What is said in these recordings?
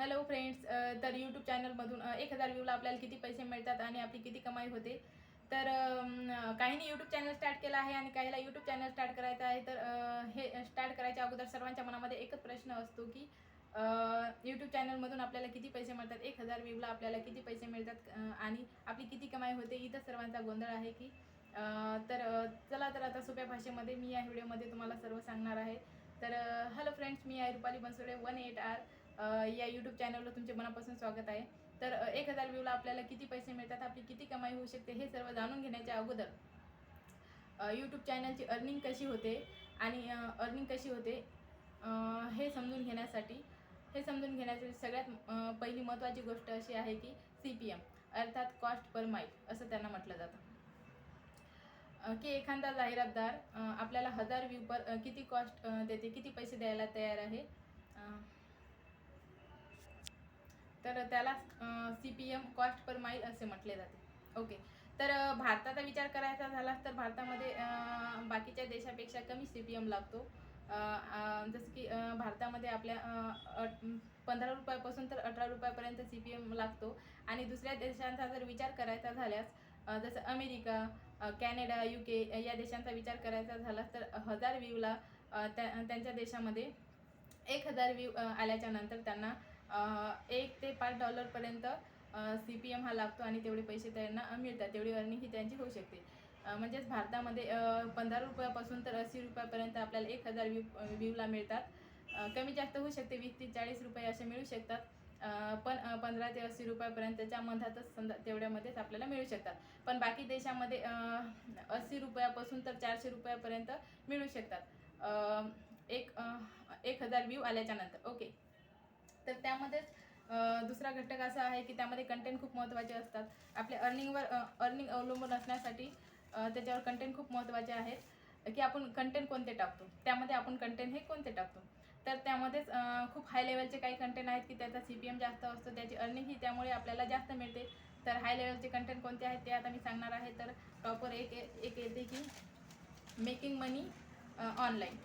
Hello friends, तर YouTube चॅनलमधून 1000 व्ह्यूला आपल्याला किती पैसे मिळतात आणि आपली किती कमाई होते. तर काहींनी यूट्यूब चॅनल स्टार्ट केला आहे आणि काहीला यूट्यूब चॅनल स्टार्ट करायचं आहे. तर हे स्टार्ट करायच्या अगोदर सर्वांच्या मनामध्ये एकच प्रश्न असतो की यूट्यूब चॅनलमधून आपल्याला किती पैसे मिळतात, 1000 व्ह्यूला आपल्याला किती पैसे मिळतात आणि आपली किती कमाई होते. इथं सर्वांचा गोंधळ आहे की चला तर आता सोप्या भाषेमध्ये मी या व्हिडिओमध्ये तुम्हाला सर्व सांगणार आहे. तर हॅलो फ्रेंड्स, मी आहे रुपाली बनसोडे 18R या यूट्यूब चॅनलवर तुमचे मनापासून स्वागत आहे. तर 1000 व्ह्यूला आपल्याला किती पैसे मिळतात, आपली किती कमाई होऊ शकते, हे सर्व जाणून घेण्याच्या अगोदर यूट्यूब चॅनलची अर्निंग कशी होते आणि अर्निंग कशी होते हे समजून घेण्यासाठी सगळ्यात पहिली महत्त्वाची गोष्ट अशी आहे की CPM अर्थात कॉस्ट पर माईल असं त्यांना म्हटलं जातं. की एखादा जाहिरातदार आपल्याला 1000 व्ह्यू पर किती कॉस्ट देते, किती पैसे द्यायला तयार आहे, तर त्याला CPM कॉस्ट पर माईल असे म्हटले जाते. ओके. तर भारताचा विचार करायचा झाला तर भारतामध्ये बाकीच्या देशापेक्षा कमी CPM लागतो. जसं की भारतामध्ये आपल्या 15 रुपयापासून तर 18 रुपयापर्यंत CPM लागतो. आणि दुसऱ्या देशांचा जर विचार करायचा झाल्यास जसं अमेरिका, कॅनडा, UK या देशांचा विचार करायचा झाला तर 1000 व्ह्यूला त्यांच्या देशामध्ये 1000 व्ह्यू आल्याच्या नंतर त्यांना $1 ते $5पर्यंत CPM हा लागतो आणि तेवढे पैसे त्यांना मिळतात. तेवढी अर्निंग ही त्यांची होऊ शकते. म्हणजेच भारतामध्ये 15 रुपयापासून तर 80 रुपयापर्यंत आपल्याला 1000 व्ह्यूला मिळतात. कमी जास्त होऊ शकते, 20 ते 40 रुपये असे मिळू शकतात. पण 15 ते 80 रुपयापर्यंतच्या मधातच समजा तेवढ्यामध्येच आपल्याला मिळू शकतात. पण बाकी देशामध्ये 80 रुपयापासून तर 400 रुपयापर्यंत मिळू शकतात 1000 व्ह्यू आल्याच्या नंतर. ओके. तर त्यामध्येच दुसरा घटक असा आहे की त्यामध्ये कंटेंट खूप महत्त्वाचे असतात. आपल्या अर्निंग अवलंबून असण्यासाठी त्याच्यावर कंटेंट खूप महत्त्वाचे आहेत की आपण कंटेंट कोणते टाकतो, त्यामध्ये आपण कंटेंट हे कोणते टाकतो. तर त्यामध्येच खूप हाय लेवलचे काही कंटेंट आहेत की त्याचा CPM जास्त असतो, त्याची अर्निंग ही त्यामुळे आपल्याला जास्त मिळते. तर हाय लेवलचे कंटेंट कोणते आहेत ते आता मी सांगणार आहे. तर टॉपर एक येते की मेकिंग मनी ऑनलाईन.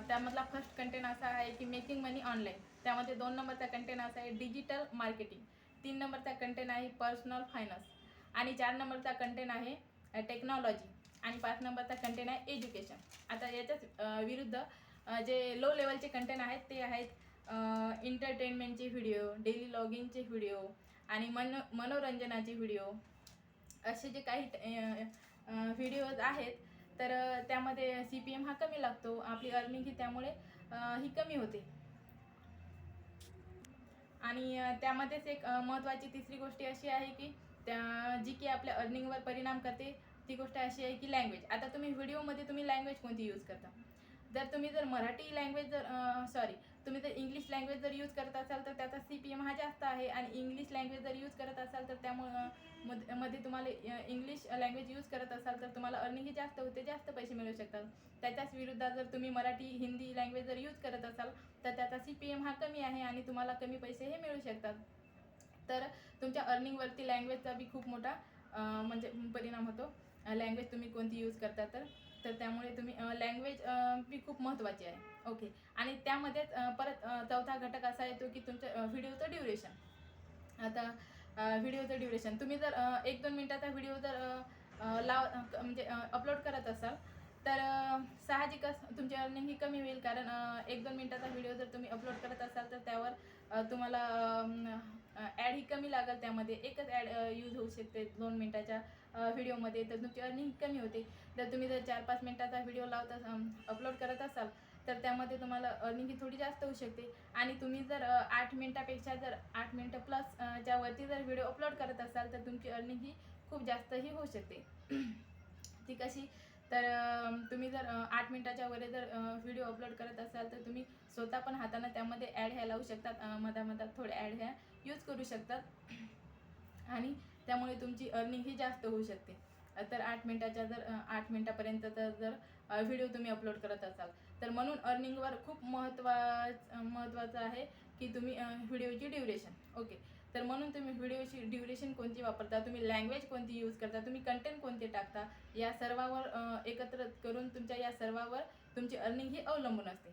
त्यामधला फर्स्ट कंटेंट असा आहे की मेकिंग मनी ऑनलाईन. त्यामध्ये 2 नंबरचा कंटेंट असा आहे डिजिटल मार्केटिंग. 3 नंबरचा कंटेंट आहे पर्सनल फायनान्स. आणि 4 नंबरचा कंटेंट आहे टेक्नॉलॉजी. आणि 5 नंबरचा कंटेंट आहे एज्युकेशन. आता याच्याच विरुद्ध जे लो लेवलचे कंटेंट आहेत ते आहेत एंटरटेनमेंटचे व्हिडिओ, डेली लॉगिंगचे व्हिडिओ आणि मनोरंजनाचे व्हिडिओ. असे जे काही व्हिडिओज आहेत तर त्यामध्ये CPM हा कमी लागतो. आपली अर्निंग ही त्यामुळे ही कमी होते. आणि त्यामध्येच एक महत्त्वाची तिसरी गोष्ट अशी आहे की जी की आपल्या अर्निंगवर परिणाम करते. ती गोष्ट अशी आहे की लँग्वेज. आता तुम्ही व्हिडिओमध्ये तुम्ही लँग्वेज कोणती यूज करता. जर मराठी लँग्वेज तुम्ही जर इंग्लिश लँग्वेज जर यूज करत असाल तर त्याचा CPM हा जास्त आहे. आणि इंग्लिश लँग्वेज जर यूज करत असाल तर त्यामुळं मध्ये तुम्हाला इंग्लिश लँग्वेज यूज करत असाल तर तुम्हाला अर्निंग ही जास्त होते, जास्त पैसे मिळू शकतात. त्याच्याच विरुद्ध जर तुम्ही मराठी, हिंदी लँग्वेज जर यूज करत असाल तर त्याचा CPM हा कमी आहे आणि तुम्हाला कमी पैसे हे मिळू शकतात. तर तुमच्या अर्निंगवरती लँग्वेजचा बी खूप मोठा म्हणजे परिणाम होतो. लँग्वेज तुम्ही कोणती यूज करता तर त्यामुळे तुम्ही लँग्वेज बी खूप महत्त्वाची आहे. ओके. आणि त्यामध्येच परत चौथा घटक असा येतो की तुमच्या व्हिडिओचं ड्युरेशन. आता व्हिडिओचं ड्युरेशन तुम्ही जर 1-2 मिनिटाचा व्हिडिओ जर म्हणजे अपलोड करत असाल तर साहजिकच तुमची अर्निंग ही कमी होईल. कारण 1-2 मिनिटाचा व्हिडिओ जर तुम्ही अपलोड करत असाल तर त्यावर तुम्हाला ॲड ही कमी लागेल. त्यामध्ये एकच ॲड यूज होऊ शकते 2 मिनिटाच्या व्हिडिओमध्ये, तर तुमची अर्निंग कमी होते. जर तुम्ही 4-5 मिनिटाचा व्हिडिओ अपलोड करत असाल तर त्यामध्ये तुम्हाला अर्निंग ही थोडी जास्त होऊ शकते. आणि तुम्ही जर 8 मिनिटापेक्षा जर 8 मिनिटं प्लस च्या वरती जर व्हिडिओ अपलोड करत असाल तर तुमची अर्निंग ही खूप जास्तही होऊ शकते. ती कशी, तर तुम्ही जर 8 मिनिटाच्या वर जर व्हिडिओ अपलोड करत असाल तर तुम्ही स्वतः पण हातानं त्यामध्ये ॲड ह्या लावू शकतात. मधामधात थोडे ॲड ह्या यूज करू शकतात आणि त्यामुळे तुमची अर्निंग ही जास्त होऊ शकते. तर 8 मिनिटापर्यंत जर व्हिडिओ तुम्ही अपलोड करत असाल तर म्हणून अर्निंगवर खूप महत्त्वाचं आहे की तुम्ही व्हिडिओची ड्युरेशन. ओके. तर म्हणून तुम्ही व्हिडिओची ड्युरेशन कोणती वापरता, तुम्ही लँग्वेज कोणती यूज करता, तुम्ही कंटेंट कोणते टाकता, या सर्वावर एकत्र करून तुमच्या या सर्वावर तुमची अर्निंग ही अवलंबून असते.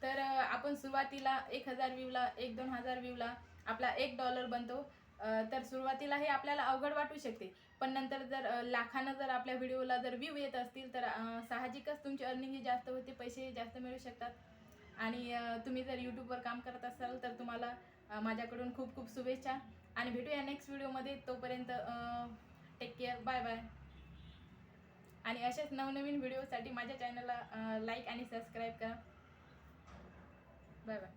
तर आपण सुरुवातीला 1000 व्ह्यूला 1-2 हजार व्ह्यूला आपला $1 बनतो. तर सुरुवातीला हे आपल्याला अवघड वाटू शकते, पण नंतर जर लाखानं जर आपल्या व्हिडिओला जर व्ह्यू येत असतील तर साहजिकच तुमची अर्निंग ही जास्त होते, पैसे जास्त मिळू शकतात. आणि तुम्ही जर यूट्यूबवर काम करत असाल तर तुम्हाला माझ्याकडून खूप खूप शुभेच्छा. आणि भेटूया नेक्स्ट व्हिडिओमध्ये. तोपर्यंत टेक केअर, बाय बाय. आणि अशाच नवनवीन व्हिडिओसाठी माझ्या चॅनलला लाईक आणि सबस्क्राईब करा. Bye bye.